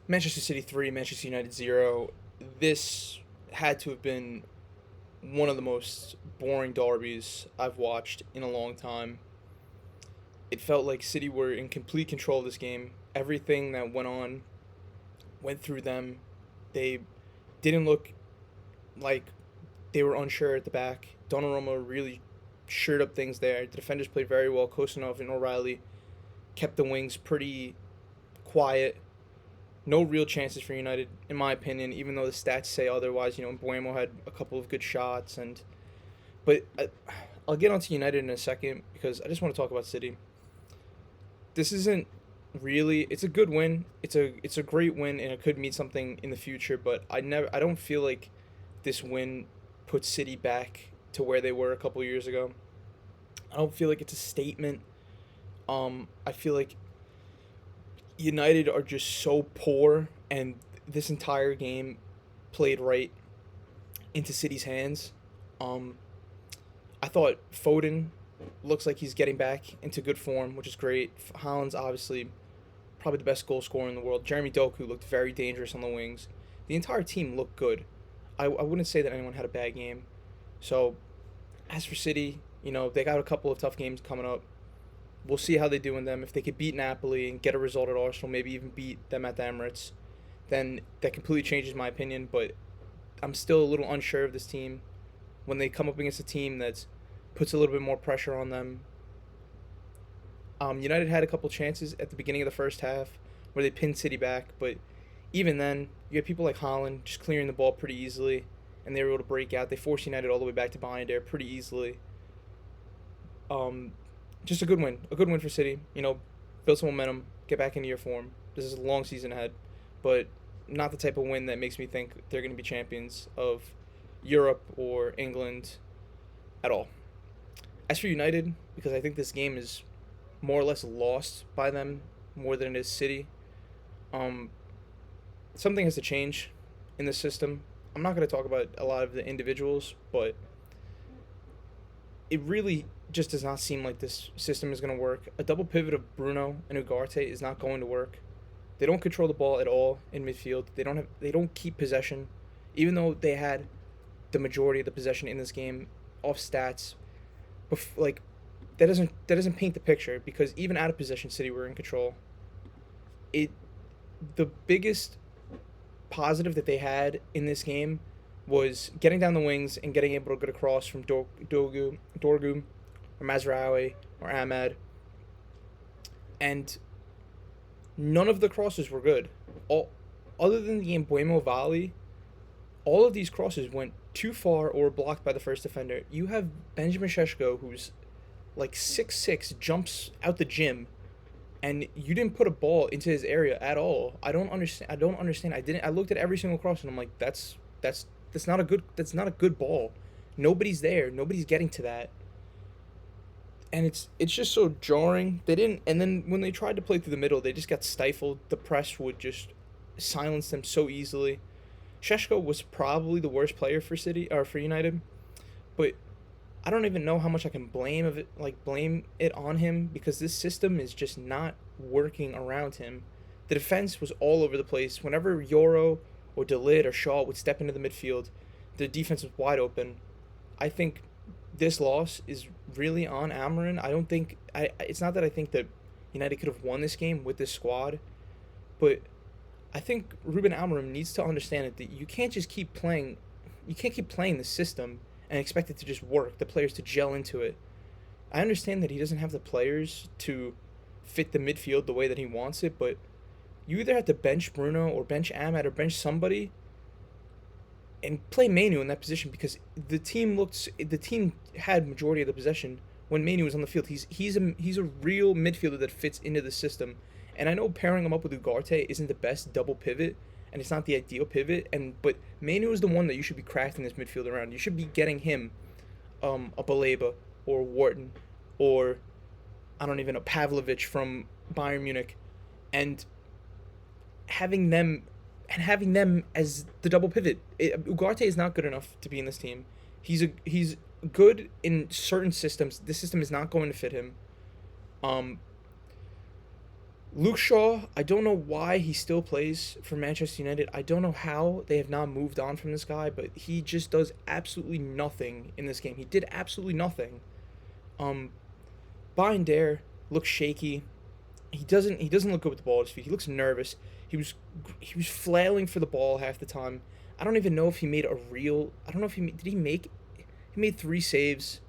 Manchester City 3, Manchester United 0. This had to have been one of the most boring derbies I've watched in a long time. It felt like City were in complete control of this game. Everything that went on went through them. They didn't look like they were unsure at the back. Donnarumma really shored up things there. The defenders played very well. Kosanov and O'Reilly kept the wings pretty quiet. No real chances for United, in my opinion, even though the stats say otherwise. Buemo had a couple of good shots, I'll get onto United in a second because I just want to talk about City. This isn't really. It's a good win. It's a great win, and it could mean something in the future. But I don't feel like this win puts City back to where they were a couple years ago. I don't feel like it's a statement. I feel like United are just so poor, and this entire game played right into City's hands. Um, I thought Foden looks like he's getting back into good form, which is great. Haaland's obviously probably the best goal scorer in the world. Jeremy Doku looked very dangerous on the wings. The entire team looked good. I wouldn't say that anyone had a bad game. So, as for City, they got a couple of tough games coming up. We'll see how they do in them. If they could beat Napoli and get a result at Arsenal, maybe even beat them at the Emirates, then that completely changes my opinion. But I'm still a little unsure of this team. When they come up against a team that puts a little bit more pressure on them. United had a couple chances at the beginning of the first half where they pinned City back, but even then, you had people like Haaland just clearing the ball pretty easily, and they were able to break out. They forced United all the way back to behind there pretty easily. Um, just a good win for City. Build some momentum, get back into your form. This is a long season ahead, but not the type of win that makes me think they're going to be champions of Europe or England at all. As for United, because I think this game is more or less lost by them more than it is City. Um, Something has to change in the system. I'm not going to talk about a lot of the individuals, but it really just does not seem like this system is going to work. A double pivot of Bruno and Ugarte is not going to work. They don't control the ball at all in midfield. They don't keep possession, even though they had the majority of the possession in this game off stats. Like that doesn't paint the picture because even out of possession, City were in control. It The biggest positive that they had in this game was getting down the wings and getting able to get across from Dorgu, or Mazraoui, or Ahmad, and none of the crosses were good. All other than the Embuemo volley, all of these crosses went too far or were blocked by the first defender. You have Benjamin Sheshko, who's like 6'6", jumps out the gym, and you didn't put a ball into his area at all. I don't understand. I don't understand. I looked at every single cross and I'm like, that's not a good ball. Nobody's there. Nobody's getting to that. And it's just so jarring. They didn't, and then when they tried to play through the middle, they just got stifled. The press would just silence them so easily. Sheshko was probably the worst player for City or for United, but I don't even know how much I can blame it on him because this system is just not working around him. The defense was all over the place. Whenever Yoro or Delit or Shaw would step into the midfield, the defense was wide open. I think this loss is really on Amarin. I don't think it's not that I think that United could have won this game with this squad, but I think Ruben Amorim needs to understand that you can't just keep playing. You can't keep playing the system and expect it to just work. The players to gel into it. I understand that he doesn't have the players to fit the midfield the way that he wants it, but you either have to bench Bruno or bench Ahmad or bench somebody and play Manu in that position because the team had majority of the possession when Manu was on the field. He's a real midfielder that fits into the system. And I know pairing him up with Ugarte isn't the best double pivot, and it's not the ideal pivot. But Manu is the one that you should be crafting this midfield around. You should be getting him, a Baleba or Wharton, or I don't even know Pavlovic from Bayern Munich, and having them as the double pivot. Ugarte is not good enough to be in this team. He's good in certain systems. This system is not going to fit him. Um, Luke Shaw, I don't know why he still plays for Manchester United. I don't know how they have not moved on from this guy, but he just does absolutely nothing in this game. He did absolutely nothing. Um, Binder looks shaky. He doesn't look good with the ball at his feet. He looks nervous. He was he was flailing for the ball half the time. I don't even know if he made a real. I don't know if did he make. He made 3 saves.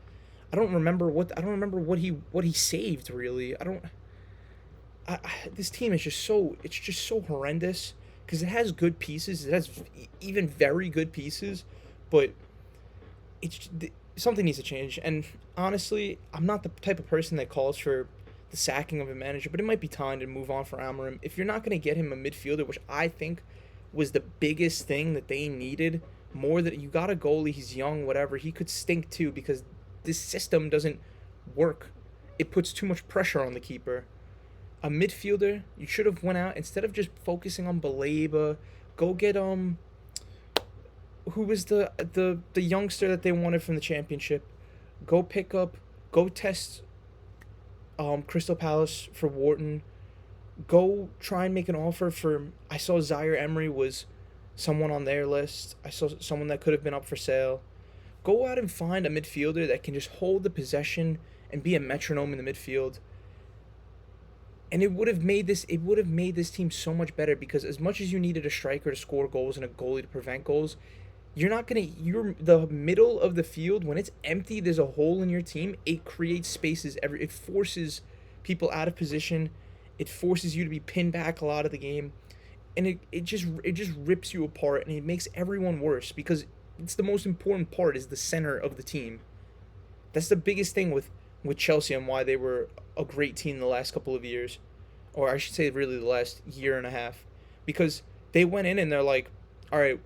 I don't remember what he saved really. I don't. This team is just so it's just so horrendous because it has good pieces. It has even very good pieces, but it's something needs to change. And honestly, I'm not the type of person that calls for the sacking of a manager, but it might be time to move on for Amorim. If you're not going to get him a midfielder, which I think was the biggest thing that they needed, more that you got a goalie, he's young, whatever, he could stink too because this system doesn't work. It puts too much pressure on the keeper. A midfielder, you should have went out instead of just focusing on Baleba. Go get who was the youngster that they wanted from the championship. Go pick up, go test Crystal Palace for Wharton. Go try and make an offer for. I saw Zaire Emery was someone on their list. I saw someone that could have been up for sale. Go out and find a midfielder that can just hold the possession and be a metronome in the midfield. And it would have made this team so much better because as much as you needed a striker to score goals and a goalie to prevent goals, you're the middle of the field when it's empty, there's a hole in your team, it creates spaces it forces people out of position. It forces you to be pinned back a lot of the game. And it just rips you apart and it makes everyone worse because it's the most important part is the center of the team. That's the biggest thing with Chelsea and why they were a great team the last couple of years, or I should say really the last year and a half, because they went in and they're like, all right,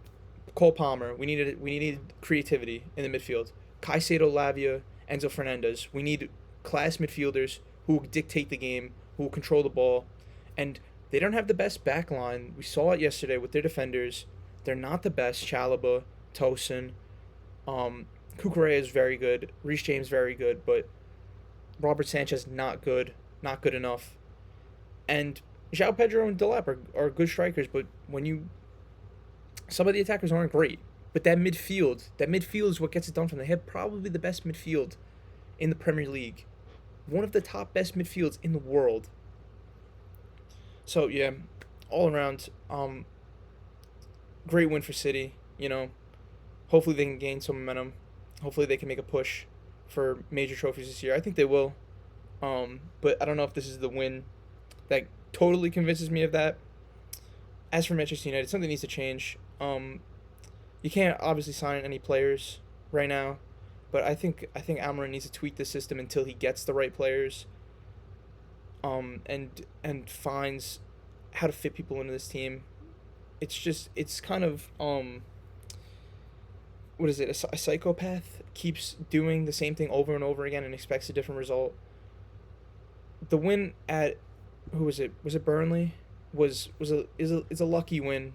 Cole Palmer, we needed creativity in the midfield. Caicedo, Lavia, Enzo Fernandez. We need class midfielders who will dictate the game, who will control the ball, and they don't have the best back line. We saw it yesterday with their defenders. They're not the best. Chalaba, Tosin, Kukurea is very good. Reece James very good, but Robert Sanchez not good, not good enough. And João Pedro and Delap are good strikers, but some of the attackers aren't great. But that midfield is what gets it done from the hip. Probably the best midfield in the Premier League, one of the top best midfields in the world. So yeah, all around, great win for City. Hopefully they can gain some momentum. Hopefully they can make a push for major trophies this year. I think they will. But I don't know if this is the win that totally convinces me of that. As for Manchester United, something needs to change. You can't obviously sign any players right now, but I think Amorim needs to tweak the system until he gets the right players. And finds how to fit people into this team. It's kind of what is it? A psychopath keeps doing the same thing over and over again and expects a different result. The win at who was it? Was it Burnley? Is a lucky win.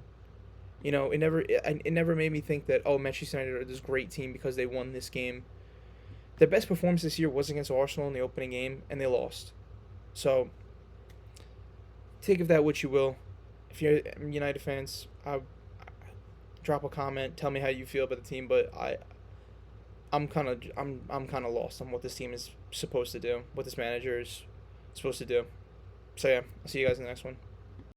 It never made me think that Manchester United are this great team because they won this game. Their best performance this year was against Arsenal in the opening game and they lost. So take of that what you will. If you're United fans, drop a comment, tell me how you feel about the team. But I'm kind of lost on what this team is supposed to do, what this manager is supposed to do. So yeah, I'll see you guys in the next one.